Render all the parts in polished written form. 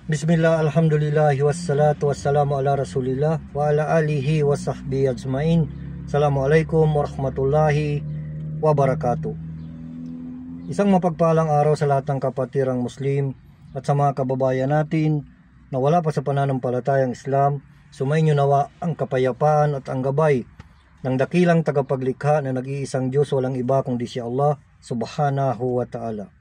Bismillah, alhamdulillah, wassalatu wassalamu ala rasulillah wa ala alihi wa sahbihi ajmain. Assalamualaikum warahmatullahi wabarakatuh. Isang mapagpalang araw sa lahat ng kapatirang Muslim at sa mga kababayan natin na wala pa sa pananampalatayang Islam. Sumainyo nawa ang kapayapaan at ang gabay ng dakilang tagapaglikha na nag-iisang Diyos, walang iba kundi si Allah subhanahu wa ta'ala.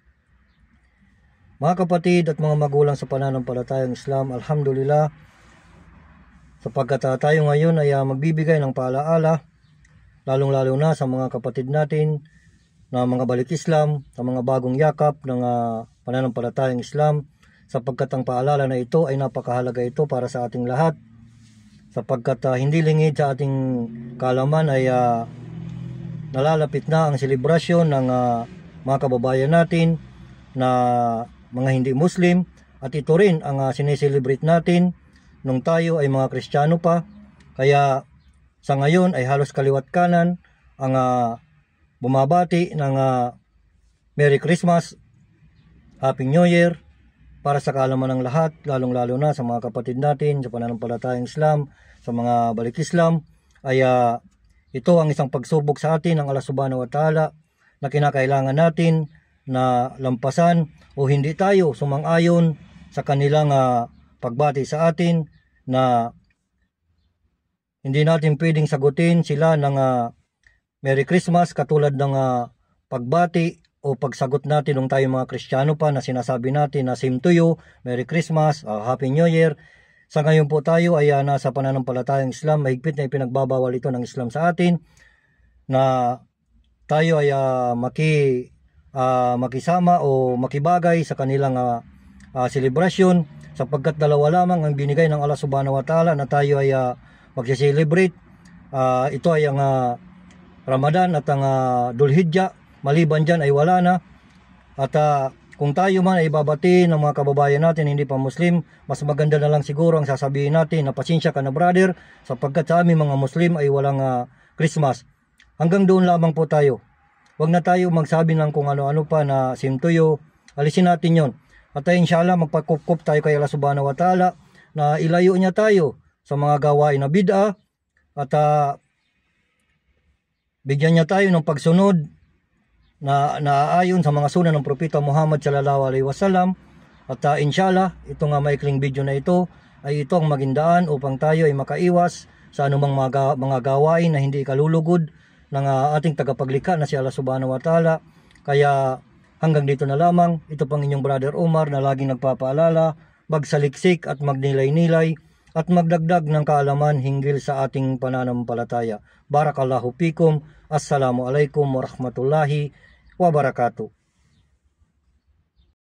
Mga kapatid at mga magulang sa pananampalatayang Islam, alhamdulillah, sapagkat tayo ngayon ay magbibigay ng paalaala, lalong-lalo na sa mga kapatid natin na mga balik Islam, sa mga bagong yakap ng pananampalatayang Islam, sapagkat ang paalala na ito ay napakahalaga ito para sa ating lahat, sapagkat hindi lingid sa ating kaalaman ay nalalapit na ang selebrasyon ng mga kababayan natin na mga hindi Muslim, at ito rin ang sineselebrate natin nung tayo ay mga Kristiyano pa. Kaya sa ngayon ay halos kaliwat kanan ang bumabati ng Merry Christmas, Happy New Year para sa kaalaman ng lahat, lalong-lalo na sa mga kapatid natin sa pananampalatayang Islam, sa mga balik Islam, ay ito ang isang pagsubok sa atin ng Allah subhanahu wa ta'ala na kinakailangan natin na lampasan o hindi tayo sumang-ayon sa kanilang pagbati sa atin, na hindi natin pwedeng sagutin sila ng Merry Christmas katulad ng pagbati o pagsagot natin nung tayo mga Kristiyano pa na sinasabi natin na same to you, Merry Christmas, Happy New Year. Sa ngayon po tayo ay nasa pananampalatayang Islam, mahigpit na ipinagbabawal ito ng Islam sa atin na tayo ay makisama o makibagay sa kanilang selebrasyon, sapagkat dalawa lamang ang binigay ng Allah subhanahu wa ta'ala na tayo ay magsiselebrate. Ito ay ang Ramadan at ang Dhul Hijjah. Maliban dyan ay wala na. At kung tayo man ay babati ng mga kababayan natin hindi pa Muslim, mas maganda na lang siguro ang sasabihin natin na pasensya ka na brother, sapagkat sa aming mga Muslim ay walang Christmas. Hanggang doon lamang po tayo. Huwag na tayo magsabi ng kung ano-ano pa na same to you. Alisin natin yon. At inshallah magpakup-kup tayo kay Allah subhanahu wa ta'ala na ilayo niya tayo sa mga gawain na bid'ah at bigyan niya tayo ng pagsunod na naaayon sa mga sunan ng Propeta Muhammad sallallahu alaihi wasallam. At inshallah itong maikling video na ito ay itong maging daan upang tayo ay makaiwas sa anumang mga gawain na hindi ikalulugod ng ating tagapaglikha na si Allah subhanahu wa ta'ala. Kaya hanggang dito na lamang. Ito pang inyong brother Omar na laging nagpapaalala, magsaliksik at magnilay-nilay at magdagdag ng kaalaman hinggil sa ating pananampalataya. Barakallahu fikum. Assalamualaikum warahmatullahi wabarakatuh.